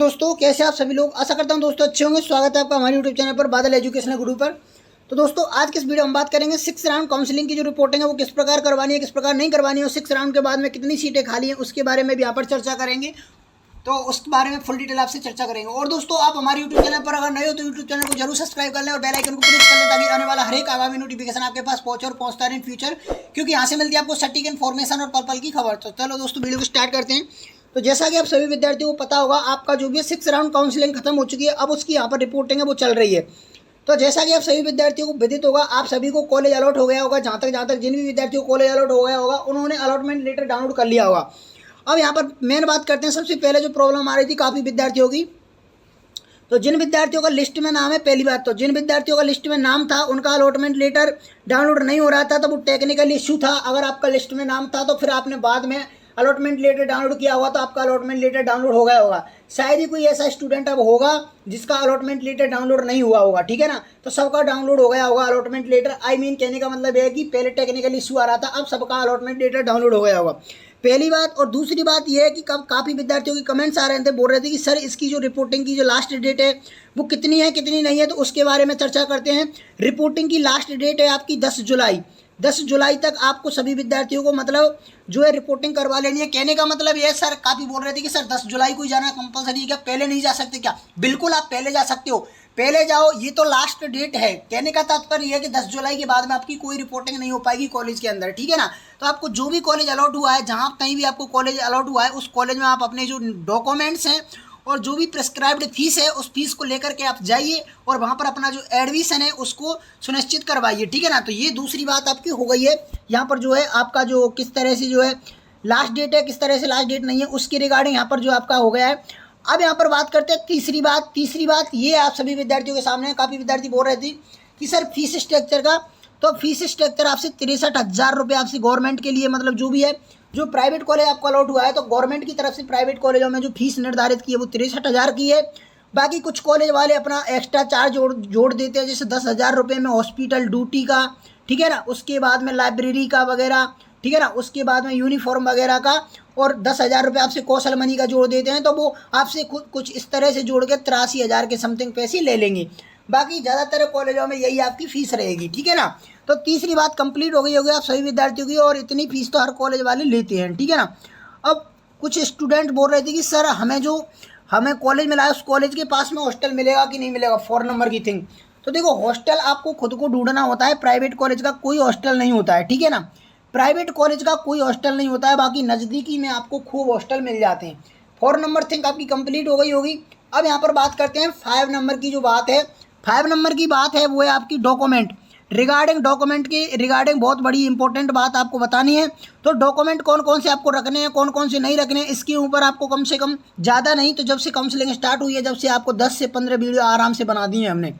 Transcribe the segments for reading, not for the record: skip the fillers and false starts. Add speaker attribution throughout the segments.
Speaker 1: दोस्तों कैसे आप सभी लोग, आशा करता हूं दोस्तों अच्छे होंगे। स्वागत है आपका हमारे यूट्यूब चैनल पर बादल एजुकेशनल गुरु पर। तो दोस्तों आज किस वीडियो में बात करेंगे 6 राउंड काउंसलिंग की जो रिपोर्टिंग है वो किस प्रकार करवानी है, किस प्रकार नहीं करवानी है, और 6 राउंड के बाद में कितनी सीटें खाली हैं उसके बारे में भी यहाँ पर चर्चा करेंगे। तो उस बारे में फुल डिटेल आपसे चर्चा करेंगे। और दोस्तों आप हमारे यूट्यूब चैनल पर अगर नए हो तो यूट्यूब चैनल को जरूर सब्सक्राइब कर लें और बेल आइकन को प्रेस कर लें ताकि आने वाला हर एक आगामी नोटिफिकेशन आपके पास पहुंचे और पहुंचता रहे इन फ्यूचर, क्योंकि यहाँ से मिलती है आपको सटीक इन्फॉर्मेशन और पल पल की खबर। तो चलो दोस्तों वीडियो को स्टार्ट करते हैं। तो जैसा कि आप सभी विद्यार्थियों को पता होगा, आपका जो भी 6 राउंड काउंसलिंग खत्म हो चुकी है, अब उसकी यहाँ पर रिपोर्टिंग है वो चल रही है। तो जैसा कि आप सभी विद्यार्थियों को विदित होगा, आप सभी को कॉलेज अलॉट हो गया होगा। जहाँ तक जिन भी विद्यार्थियों को कॉलेज अलॉट हो गया होगा उन्होंने अलॉटमेंट लेटर डाउनलोड कर लिया होगा। अब यहाँ पर मेन बात करते हैं, सबसे पहले जो प्रॉब्लम आ रही थी काफ़ी विद्यार्थियों की, तो जिन विद्यार्थियों का लिस्ट में नाम है, पहली बात तो जिन विद्यार्थियों का लिस्ट में नाम था उनका अलॉटमेंट लेटर डाउनलोड नहीं हो रहा था, तो वो टेक्निकल इश्यू था। अगर आपका लिस्ट में नाम था तो फिर आपने बाद में अलॉटमेंट लेटर डाउनलोड किया हुआ तो आपका अलॉटमेंट लेटर डाउनलोड हो गया होगा। शायद ही कोई ऐसा स्टूडेंट अब होगा जिसका अलॉटमेंट लेटर डाउनलोड नहीं हुआ होगा, ठीक है ना। तो सबका डाउनलोड हो गया होगा अलॉटमेंट लेटर। कहने का मतलब है कि पहले टेक्निकल इश्यू आ रहा था, अब सबका अलॉटमेंट लेटर डाउनलोड हो गया होगा, पहली बात। और दूसरी बात यह है कि काफ़ी विद्यार्थियों के कमेंट्स आ रहे थे, बोल रहे थे कि सर इसकी जो रिपोर्टिंग की जो लास्ट डेट है वो कितनी है कितनी नहीं है, तो उसके बारे में चर्चा करते हैं। रिपोर्टिंग की लास्ट डेट है आपकी 10 जुलाई। 10 जुलाई तक आपको सभी विद्यार्थियों को मतलब जो है रिपोर्टिंग करवा लेनी है। कहने का मतलब ये सर, काफ़ी बोल रहे थे कि सर 10 जुलाई को ही जाना कंपलसरी है क्या, पहले नहीं जा सकते क्या? बिल्कुल आप पहले जा सकते हो, पहले जाओ, ये तो लास्ट डेट है। कहने का तात्पर्य यह है कि 10 जुलाई के बाद में आपकी कोई रिपोर्टिंग नहीं हो पाएगी कॉलेज के अंदर, ठीक है ना। तो आपको जो भी कॉलेज अलॉट हुआ है, जहाँ कहीं भी आपको कॉलेज अलॉट हुआ है, उस कॉलेज में आप अपने जो डॉक्यूमेंट्स हैं और जो भी प्रिस्क्राइब्ड फीस है उस फीस को लेकर के आप जाइए और वहाँ पर अपना जो एडमिशन है उसको सुनिश्चित करवाइए, ठीक है ना। तो ये दूसरी बात आपकी हो गई है। यहाँ पर जो है आपका जो किस तरह से जो है लास्ट डेट है, किस तरह से लास्ट डेट नहीं है, उसके रिगार्डिंग यहाँ पर जो आपका हो गया है। अब यहाँ पर बात करते हैं तीसरी बात ये आप सभी विद्यार्थियों के सामने, काफ़ी विद्यार्थी बोल रहे थे कि सर फीस स्ट्रक्चर का, तो फीस स्ट्रक्चर आपसे 63,000 रुपये आपसे गवर्नमेंट के लिए, मतलब जो भी है, जो प्राइवेट कॉलेज आपको अलॉट हुआ है तो गवर्नमेंट की तरफ से प्राइवेट कॉलेजों में जो फीस निर्धारित की है वो 63,000 की है। बाकी कुछ कॉलेज वाले अपना एक्स्ट्रा चार्ज जोड़ देते हैं, जैसे 10,000 रुपये में हॉस्पिटल ड्यूटी का, ठीक है ना, उसके बाद में लाइब्रेरी का वगैरह, ठीक है ना, उसके बाद में यूनिफॉर्म वगैरह का, और 10,000 रुपये आपसे कौशल मनी का जोड़ देते हैं। तो वो आपसे खुद कुछ इस तरह से जोड़ के 83,000 के समथिंग पैसे ले लेंगे। बाकी ज़्यादातर कॉलेजों में यही आपकी फ़ीस रहेगी, ठीक है ना। तो तीसरी बात कंप्लीट हो गई होगी आप सभी विद्यार्थियों की, और इतनी फीस तो हर कॉलेज वाले लेते हैं, ठीक है ना। अब कुछ स्टूडेंट बोल रहे थे कि सर हमें कॉलेज मिला है उस कॉलेज के पास में हॉस्टल मिलेगा कि नहीं मिलेगा, 4 नंबर की थिंग। तो देखो, हॉस्टल आपको खुद को ढूंढना होता है, प्राइवेट कॉलेज का कोई हॉस्टल नहीं होता है, ठीक है ना। प्राइवेट कॉलेज का कोई हॉस्टल नहीं होता है, बाकी नज़दीकी में आपको खूब हॉस्टल मिल जाते हैं। 4 नंबर थिंग आपकी कंप्लीट हो गई होगी। अब यहाँ पर बात करते हैं 5 नंबर की जो बात है। 5 नंबर की बात है वो है आपकी डॉक्यूमेंट। डॉक्यूमेंट की रिगार्डिंग बहुत बड़ी इंपॉर्टेंट बात आपको बतानी है। तो डॉक्यूमेंट कौन कौन से आपको रखने हैं, कौन कौन से नहीं रखने हैं, इसके ऊपर आपको कम से कम ज़्यादा नहीं तो जब से काउंसलिंग स्टार्ट हुई है, जब से आपको 10 से 15 वीडियो आराम से बना दी है हमने।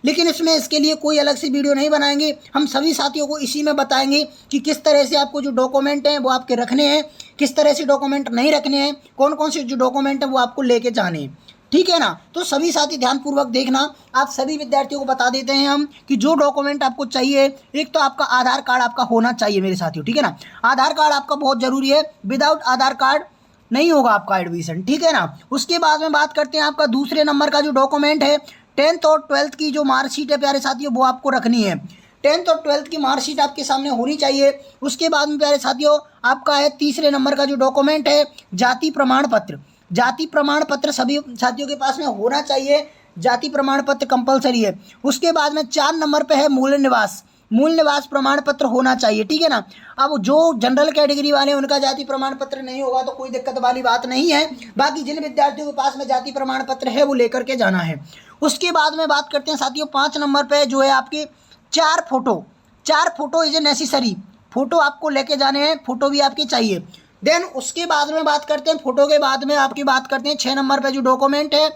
Speaker 1: लेकिन इसके लिए कोई अलग से वीडियो नहीं बनाएंगे, हम सभी साथियों को इसी में बताएंगे कि किस तरह से आपको जो डॉक्यूमेंट हैं वो आपके रखने हैं, किस तरह से डॉक्यूमेंट नहीं रखने हैं, कौन कौन से जो डॉक्यूमेंट हैं वो आपको लेके जाने हैं, ठीक है ना। तो सभी साथी ध्यानपूर्वक देखना। आप सभी विद्यार्थियों को बता देते हैं हम कि जो डॉक्यूमेंट आपको चाहिए, एक तो आपका आधार कार्ड आपका होना चाहिए मेरे साथियों, ठीक है ना। आधार कार्ड आपका बहुत ज़रूरी है, विदाउट आधार कार्ड नहीं होगा आपका एडमिशन, ठीक है ना। उसके बाद में बात करते हैं आपका दूसरे नंबर का जो डॉक्यूमेंट है, 10th और 12th की जो मार्कशीट है प्यारे साथियों वो आपको रखनी है। 10th और 12th की मार्कशीट आपके सामने होनी चाहिए। उसके बाद में प्यारे साथियों आपका है तीसरे नंबर का जो डॉक्यूमेंट है, जाति प्रमाण पत्र। जाति प्रमाण पत्र सभी साथियों के पास में होना चाहिए, जाति प्रमाण पत्र कंपलसरी है। उसके बाद में 4 नंबर पे है मूल निवास प्रमाण पत्र होना चाहिए, ठीक है ना। अब जो जनरल कैटेगरी वाले हैं उनका जाति प्रमाण पत्र नहीं होगा तो कोई दिक्कत वाली बात नहीं है। बाकी जिन विद्यार्थियों के पास में जाति प्रमाण पत्र है वो लेकर के जाना है। उसके बाद में बात करते हैं साथियों 5 नंबर पे जो है आपके 4 photo is a necessary. Photo आपको लेके जाने हैं, फोटो भी आपके चाहिए। देन उसके बाद में बात करते हैं, फोटो के बाद में आपकी बात करते हैं 6 नंबर पे जो डॉक्यूमेंट है,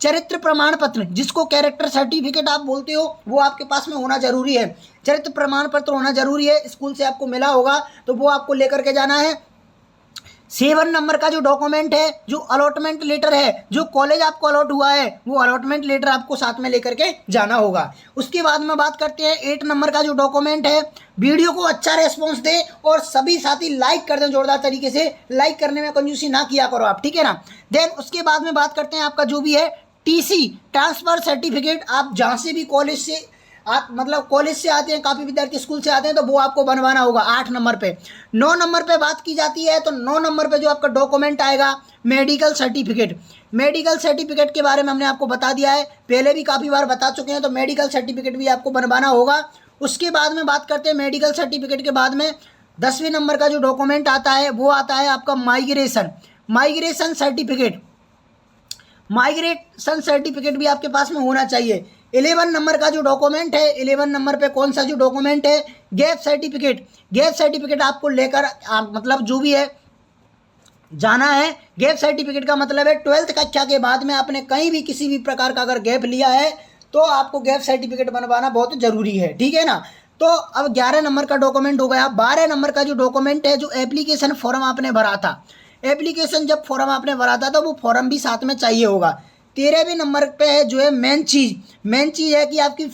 Speaker 1: चरित्र प्रमाण पत्र, जिसको कैरेक्टर सर्टिफिकेट आप बोलते हो, वो आपके पास में होना जरूरी है। चरित्र प्रमाण पत्र होना जरूरी है, स्कूल से आपको मिला होगा तो वो आपको लेकर के जाना है। 7 नंबर का जो डॉक्यूमेंट है, जो अलॉटमेंट लेटर है, जो कॉलेज आपको अलॉट हुआ है, वो अलॉटमेंट लेटर आपको साथ में लेकर के जाना होगा। उसके बाद में बात करते हैं 8 नंबर का जो डॉक्यूमेंट है। वीडियो को अच्छा रेस्पॉन्स दे और सभी साथी लाइक कर दें जोरदार तरीके से, लाइक करने में कंजूसी ना किया करो आप, ठीक है ना। देन उसके बाद में बात करते हैं आपका जो भी है टीसी, ट्रांसफर सर्टिफिकेट। आप जहाँ से भी कॉलेज से आप मतलब कॉलेज से आते हैं, काफ़ी विद्यार्थी स्कूल से आते हैं, तो वो आपको बनवाना होगा 8 नंबर पे। 9 नंबर पे बात की जाती है तो 9 नंबर पे जो आपका डॉक्यूमेंट आएगा मेडिकल सर्टिफिकेट। मेडिकल सर्टिफिकेट के बारे में हमने आपको बता दिया है, पहले भी काफ़ी बार बता चुके हैं, तो मेडिकल सर्टिफिकेट भी आपको बनवाना होगा। उसके बाद में बात करते हैं मेडिकल सर्टिफिकेट के बाद में 10वें नंबर का जो डॉक्यूमेंट आता है वो आता है आपका माइग्रेशन सर्टिफिकेट। माइग्रेशन सर्टिफिकेट भी आपके पास में होना चाहिए। 11 नंबर का जो डॉक्यूमेंट है, 11 नंबर पे कौन सा जो डॉक्यूमेंट है, गैप सर्टिफिकेट। गैप सर्टिफिकेट आपको लेकर मतलब जो भी है जाना है। गैप सर्टिफिकेट का मतलब है 12th कक्षा के बाद में आपने कहीं भी किसी भी प्रकार का अगर गैप लिया है तो आपको गैप सर्टिफिकेट बनवाना बहुत ज़रूरी है, ठीक है ना। तो अब 11 नंबर का डॉक्यूमेंट हो गया। 12 नंबर का जो डॉक्यूमेंट है, जो एप्लीकेशन फॉर्म आपने भरा था, एप्लीकेशन जब फॉर्म आपने भरा था तो वो फॉर्म भी साथ में चाहिए होगा। 13वें नंबर पे है जो है मेन चीज़ है कि आपकी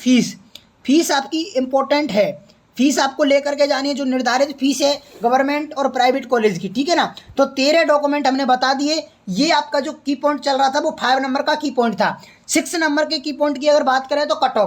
Speaker 1: फीस आपकी इम्पोर्टेंट है। फीस आपको लेकर के जानी है, जो निर्धारित फीस है गवर्नमेंट और प्राइवेट कॉलेज की, ठीक है ना। तो 13 डॉक्यूमेंट हमने बता दिए। ये आपका जो की पॉइंट चल रहा था वो 5 नंबर का की पॉइंट था। 6 नंबर के की पॉइंट की अगर बात करें तो कट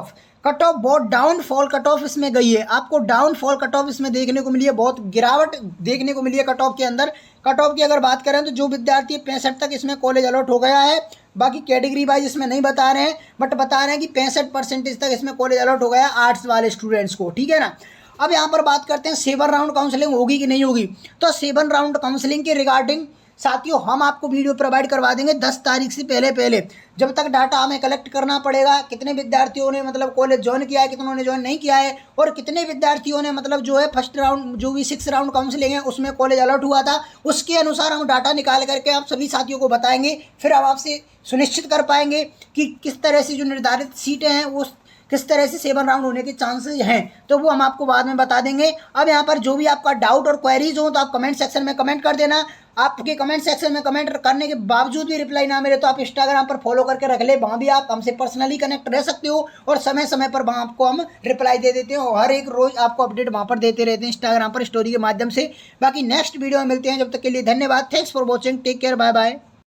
Speaker 1: ऑफ बहुत डाउनफॉल कट ऑफ इसमें गई है। आपको डाउनफॉल कट ऑफ इसमें देखने को मिली है, बहुत गिरावट देखने को मिली है कट ऑफ के अंदर। कट ऑफ की अगर बात करें तो जो विद्यार्थी 65 तक इसमें कॉलेज अलॉट हो गया है, बाकी कैटेगरी वाइज इसमें नहीं बता रहे हैं, बट बता रहे हैं कि 65% तक इसमें कॉलेज अलॉट हो गया आर्ट्स वाले स्टूडेंट्स को, ठीक है ना। अब यहाँ पर बात करते हैं 7 राउंड काउंसलिंग होगी कि नहीं होगी। तो 7 राउंड काउंसलिंग के रिगार्डिंग साथियों हम आपको वीडियो प्रोवाइड करवा देंगे 10 तारीख से पहले। जब तक डाटा हमें कलेक्ट करना पड़ेगा, कितने विद्यार्थियों ने मतलब कॉलेज ज्वाइन किया है, कितनों ने ज्वाइन नहीं किया है, और कितने विद्यार्थियों ने मतलब जो है फर्स्ट राउंड जो भी 6 राउंड काउंसलिंग है उसमें कॉलेज अलॉट हुआ था, उसके अनुसार हम डाटा निकाल करके आप सभी साथियों को बताएंगे। फिर अब आपसे सुनिश्चित कर पाएंगे कि किस तरह से जो निर्धारित सीटें हैं वो किस तरह से 7 राउंड होने के चांसेस हैं, तो वो हम आपको बाद में बता देंगे। अब यहाँ पर जो भी आपका डाउट और क्वेरीज हो तो आप कमेंट सेक्शन में कमेंट कर देना। आपके कमेंट सेक्शन में कमेंट करने के बावजूद भी रिप्लाई ना मिले तो आप इंस्टाग्राम पर फॉलो करके रख ले, वहाँ भी आप हमसे पर्सनली कनेक्ट रह सकते हो और समय समय पर वहाँ आपको हम रिप्लाई दे देते हैं और हर एक रोज़ आपको अपडेट वहाँ पर देते रहते हैं इंस्टाग्राम पर स्टोरी के माध्यम से। बाकी नेक्स्ट वीडियो में मिलते हैं, जब तक के लिए धन्यवाद। Thanks for watching, take care, bye bye.